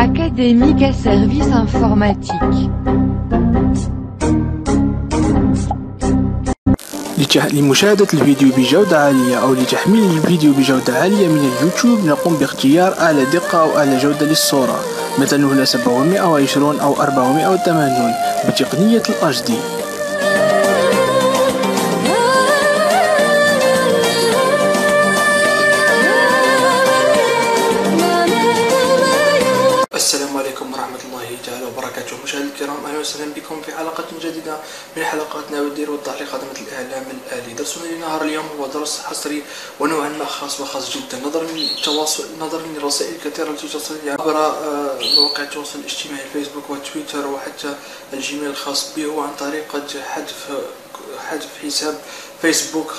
Académique Service informatique. لمشاهدة الفيديو بجودة عالية أو لتحميل الفيديو بجودة عالية من اليوتيوب، نقوم باختيار أعلى دقة أو أعلى جودة للصورة، مثلا هنا 720 أو 480 بتقنية ال HD. السلام عليكم ورحمة الله تعالى وبركاته. مشاهدينا الكرام، أهلا وسهلا بكم في حلقة جديدة من حلقاتنا والدير والضحك لخدمة الإعلام الآلي. درسنا لنهار اليوم هو درس حصري ونوعا ما خاص وخاص جدا، نظرا للرسائل الكثيرة التي تصل عبر مواقع التواصل الاجتماعي الفيسبوك والتويتر وحتى الجيميل الخاص به، وعن طريقة حذف حساب فيسبوك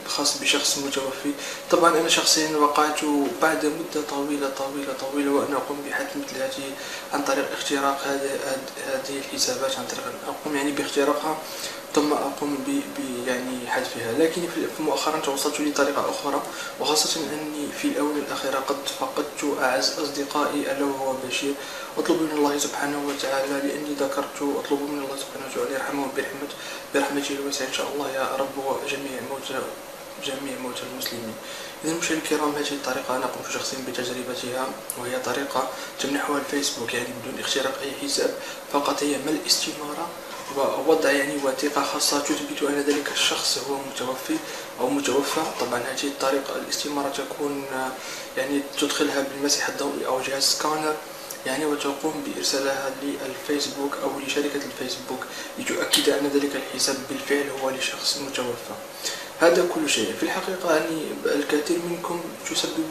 خاص بشخص متوفي. طبعا أنا شخصيا وقعت بعد مدة طويلة وأنا أقوم بحذف مثل هذه عن طريق اختراق هذه الحسابات، عن طريق أقوم باختراقها ثم أقوم حذفها. لكن مؤخرا توصلت لطريقة أخرى، وخاصة أني في الآونة الأخيرة قد فقدت أعز أصدقائي ألا وهو بشير. أطلب من الله سبحانه وتعالى، لأني ذكرت، أطلب من الله سبحانه وتعالى يرحمه برحمته الواسعة إن شاء الله يا رب، وجميع موتى المسلمين. إذا مشاهدينا الكرام، هذه الطريقة أنا قمت شخصيا بتجربتها، وهي طريقة تمنحها الفيسبوك بدون اختراق أي حساب، فقط هي ملء استمارة ووضع وثيقة خاصة تثبت أن ذلك الشخص هو متوفي أو متوفى. طبعا هذه الطريقة الاستمارة تكون تدخلها بالمسح الضوئي أو جهاز سكانر، وتقوم بإرسالها للفيسبوك أو لشركة الفيسبوك لتؤكد أن ذلك الحساب بالفعل هو لشخص متوفى. هذا كل شيء. في الحقيقة الكثير منكم تسبب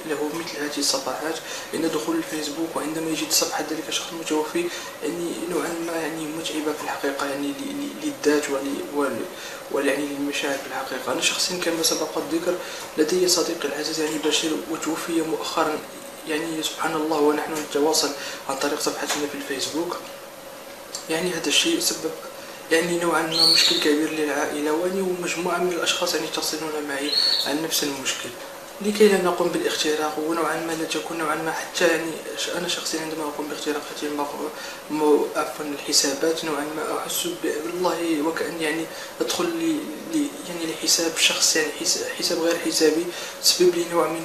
له مثل هذه الصفحات، إن دخول الفيسبوك وعندما يجد صفحة ذلك الشخص المتوفي نوعا ما متعبة في الحقيقة للذات للمشاعر في الحقيقة. أنا شخصيا كما سبق الذكر لدي صديقي العزيز بشير، وتوفي مؤخرا سبحان الله، ونحن نتواصل عن طريق صفحتنا في الفيسبوك. هذا الشيء سبب نوعا ما مشكل كبير للعائلة، ومجموعة من الأشخاص يتصلون معي عن نفس المشكل، لكي لا نقوم بالاختراق، ونوعا ما لا تكون نوعا ما حتى أنا شخصيا عندما أقوم باختراق هذه الحسابات نوعا ما أحس بالله وكأن أدخل لحساب شخص حساب غير حسابي، تسبب لي نوع من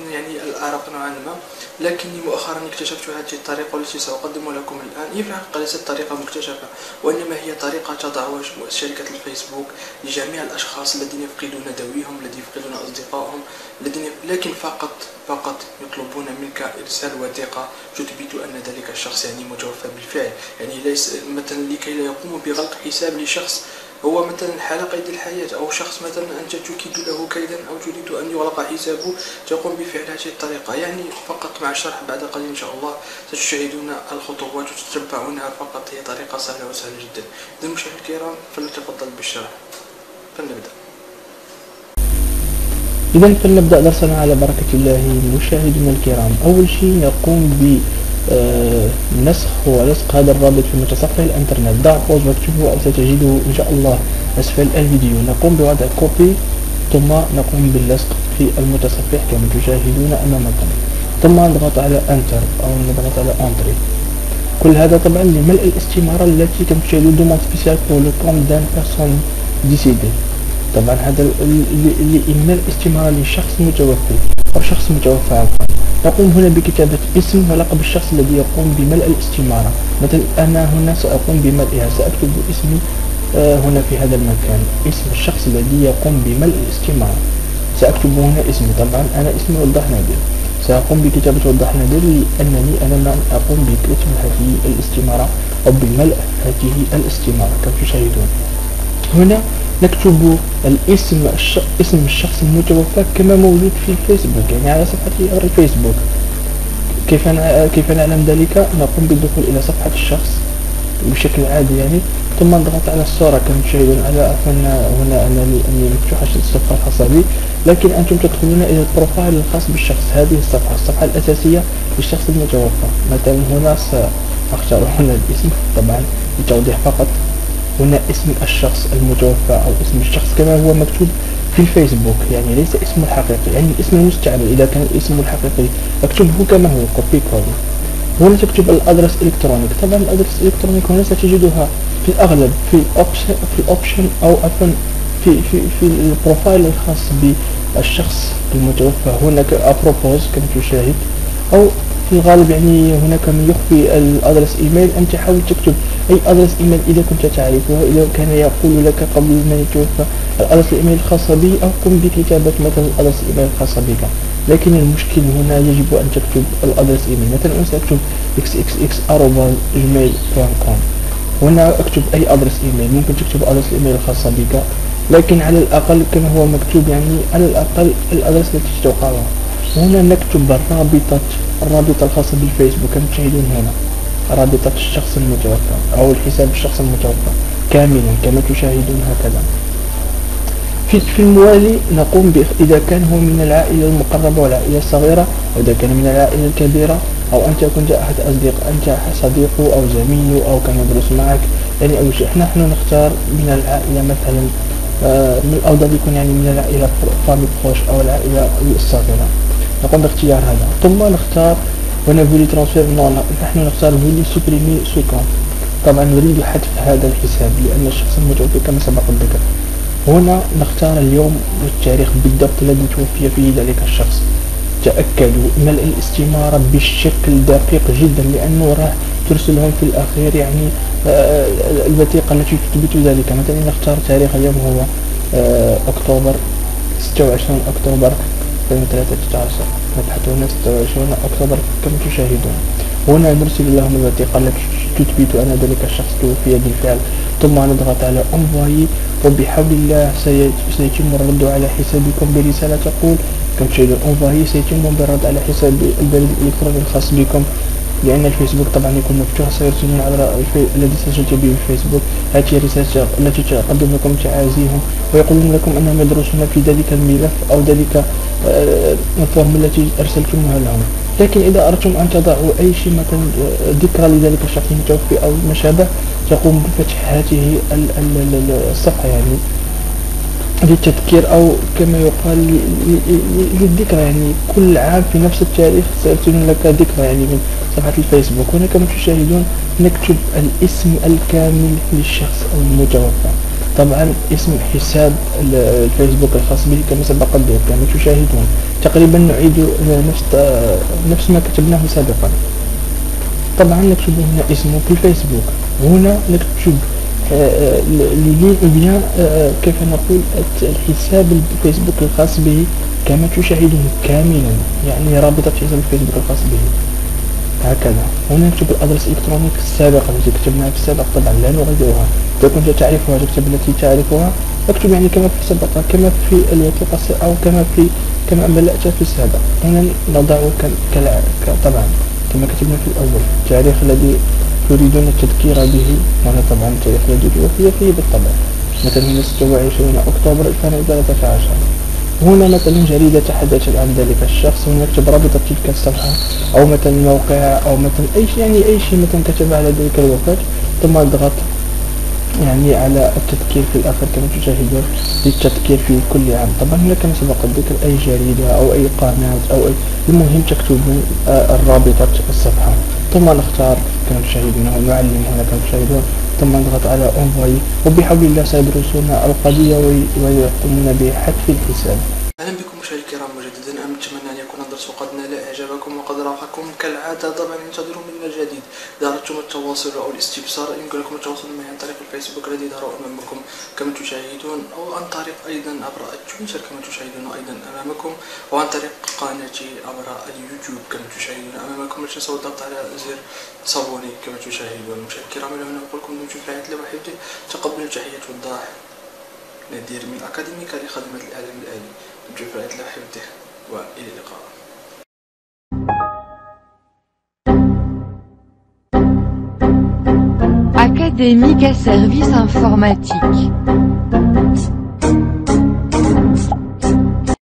الأرق نوعا ما. لكني مؤخرا اكتشفت هذه الطريقة التي سأقدم لكم الآن. هي في الحقيقة ليست طريقة مكتشفة، وإنما هي طريقة تضعها شركة الفيسبوك لجميع الأشخاص الذين يفقدون ذويهم، الذين يفقدون أصدقائهم، لكن فقط يطلبون منك إرسال وثيقة تثبت أن ذلك الشخص متوفى بالفعل. ليس مثلا لكي لا يقوم بغلق حساب لشخص هو مثلا حال قيد الحياة، أو شخص مثلا أنت تكيد له كيدا أو تريد أن يغلق حسابه، تقوم بفعل هذه الطريقة. فقط مع الشرح بعد قليل إن شاء الله ستشاهدون الخطوات وتتبعونها. فقط هي طريقة سهلة وسهلة جدا. إذا مشاهدينا الكرام، فلنتفضل بالشرح. فلنبدأ. إذا فلنبدأ درسنا على بركة الله. مشاهدينا الكرام، أول شيء نقوم بنسخ ولصق هذا الرابط في متصفح الإنترنت. ضع بوز واكتبه أو ستجده إن شاء الله أسفل الفيديو. نقوم بوضع كوبي ثم نقوم باللصق في المتصفح كما تشاهدون أمامكم، ثم نضغط على انتر أو نضغط على انتري. كل هذا طبعا لملء الاستمارة التي كما تشاهدون دوموند سبيسيال بور لو كومب دان بيرسون ديسيدي. طبعا هذا لإملاء استمارة لشخص متوفي أو شخص متوفى عفوا. نقوم هنا بكتابة اسم ولقب الشخص الذي يقوم بملء الاستمارة. مثلا أنا هنا سأقوم بملئها، سأكتب اسمي هنا في هذا المكان، اسم الشخص الذي يقوم بملء الاستمارة. سأكتب هنا اسمي، طبعا أنا اسمي وضح نادر. سأقوم بكتابة وضح نادر لأنني أنا أقوم بكتب هذه الاستمارة أو بملء هذه الاستمارة كما تشاهدون. هنا نكتب اسم الشخص المتوفى كما موجود في الفيسبوك، على صفحة الفيسبوك. كيف نعلم ذلك؟ نقوم بالدخول إلى صفحة الشخص بشكل عادي ثم نضغط على الصورة كما تشاهدون. هنا أنا مفتوحة الصفحة الخاصة بي، لكن أنتم تدخلون إلى البروفايل الخاص بالشخص. هذه الصفحة الأساسية للشخص المتوفى. مثلا هنا سأختار هنا الاسم طبعا لتوضيح فقط. هنا اسم الشخص المتوفى أو اسم الشخص كما هو مكتوب في الفيسبوك، يعني ليس اسمه الحقيقي، يعني الاسم المستعمل. إذا كان اسمه الحقيقي اكتبه كما هو كوبي كولي. هنا تكتب الأدرس الإلكترونيك. طبعا الأدرس الإلكترونيك هنا ستجدها في الأغلب في الأوبشن أو أفن في البروفايل الخاص بالشخص المتوفى. هناك أبروبوز كما تشاهد، أو في الغالب يعني هناك من يخفي الأدرس إيميل. أنت حاول تكتب أي أدرس إيميل إذا كنت تعرفها، إذا كان يقول لك قبل من يتوفى الأدرس الإيميل الخاص به، أو قم بكتابة مثلا الأدرس الإيميل الخاص بك. لكن المشكل هنا يجب أن تكتب الأدرس إيميل. مثلا أنا سأكتب xxx@gmail.com. هنا أكتب أي أدرس إيميل، ممكن تكتب أدرس الإيميل الخاص بك، لكن على الأقل كما هو مكتوب، يعني على الأقل الأدرس التي تتوقعها. هنا نكتب الرابطة الخاصة بالفيسبوك كما تشاهدون هنا، رابطة الشخص المتوفى أو الحساب الشخص المتوفى كاملا كما تشاهدون هكذا. في الموالي نقوم إذا كان هو من العائلة المقربة والعائلة الصغيرة، أو إذا كان من العائلة الكبيرة، أو أنت كنت أحد أنت صديقه أو زميله أو كان يدرس معك، يعني أي شيء. نحن نختار من العائلة مثلا من الأفضل يكون يعني من العائلة فامي بروش أو العائلة الصغيرة. نقوم باختيار هذا، ثم نختار هنا فولي ترانسفير. نحن نختار فولي سوبريمي سو كونت. طبعا نريد حذف هذا الحساب لأن الشخص المتوفي كما سبق الذكر. هنا نختار اليوم والتاريخ بالضبط الذي توفي فيه ذلك الشخص. تأكدوا ملء الاستمارة بشكل دقيق جدا، لأنه راح ترسلهم في الأخير يعني الوثيقة التي تثبت ذلك. مثلا نختار تاريخ اليوم هو أكتوبر 26 أكتوبر 2013. نبحث هنا 26 أكتوبر كما تشاهدون. هنا نرسل لهم الوثيقة التي تثبت أن ذلك الشخص توفي بالفعل، ثم نضغط على انفوي، وبحول الله سيتم الرد على حسابكم برسالة تقول كما تشاهدون انفوي سيتم بالرد على حساب البريد الإلكتروني الخاص بكم، لأن الفيسبوك طبعا يكون مفتوح. سيرسلون على الذي سجلت به الفيسبوك هذه الرسالة التي تقدم لكم تعازيهم، ويقولون لكم أنهم يدرسون في ذلك الملف أو ذلك الفورم التي أرسلتموها لهم. لكن إذا أردتم أن تضعوا أي شيء مثلا ذكرى لذلك الشخص المتوفي أو ما شابه، تقوم بفتح هذه الصفحة يعني للتذكير، أو كما يقال للذكرى. يعني كل عام في نفس التاريخ سيرسلون لك ذكرى يعني من صفحة الفيسبوك. هنا كما تشاهدون نكتب الاسم الكامل للشخص المتوفى، طبعا اسم حساب الفيسبوك الخاص به كما سبق الذكر كما تشاهدون. تقريبا نعيد نفس ما كتبناه سابقا. طبعا نكتب هنا اسمه في الفيسبوك. هنا نكتب كيف نقول الحساب الفيسبوك الخاص به كما تشاهدون كاملا، يعني رابطة حساب الفيسبوك الخاص به هكذا. هنا نكتب الأدرس الإلكترونيك السابقة التي كتبناها في السابق، طبعا لا نغيرها. إذا كنت تعرفها تكتب التي تعرفها، اكتب يعني كما في السابق، كما في الوثيقة أو كما ملأت في السابق. هنا نضع طبعا كما كتبنا في الأول التاريخ الذي تريدون التذكير به، هنا طبعا التاريخ الذي توفي فيه بالطبع، مثلا هنا 26 أكتوبر 2013. هنا مثلا جريدة تحدثت عن ذلك الشخص، هنا نكتب رابطة تلك الصفحة أو مثلا موقعها أو مثلا أي شيء، يعني أي شيء مثلا كتب على ذلك الوفاة، ثم اضغط يعني على التذكير في الآخر كما تشاهدون للتذكير في كل عام. طبعا هنا كما سبق الذكر أي جريدة أو أي قناة أو المهم تكتبون الرابطة الصفحة، ثم نختار كما تشاهدون ونعلم هنا كما تشاهدون، ثم نضغط على انفوي، وبحول الله سيدرسون القضية ويقومون بحذف الحساب. أهلا بكم مشاهدينا الكرام مجددا. أتمنى أن يكون الدرس قد نال إعجابكم وقد رافقكم كالعادة. طبعا انتظروا مننا الجديد. إذا أردتم التواصل أو الاستفسار يمكن لكم التواصل معي عن طريق الفيسبوك الذي يظهر أمامكم كما تشاهدون، أو عن طريق أيضا عبر التويتر كما تشاهدون أيضا أمامكم، وعن طريق قناتي عبر اليوتيوب كما تشاهدون أمامكم. لا تنسوا الضغط على زر صابوني كما تشاهدون. مشاهدينا الكرام هنا نقول لكم دمتم في رعاية الله وحفظه. تقبلوا تحية الضاح نادر من أكاديميكا لخدمة الإعلام الآلي. دمتم في رعاية الله وحفظه، وإلى اللقاء. Académique à service informatique.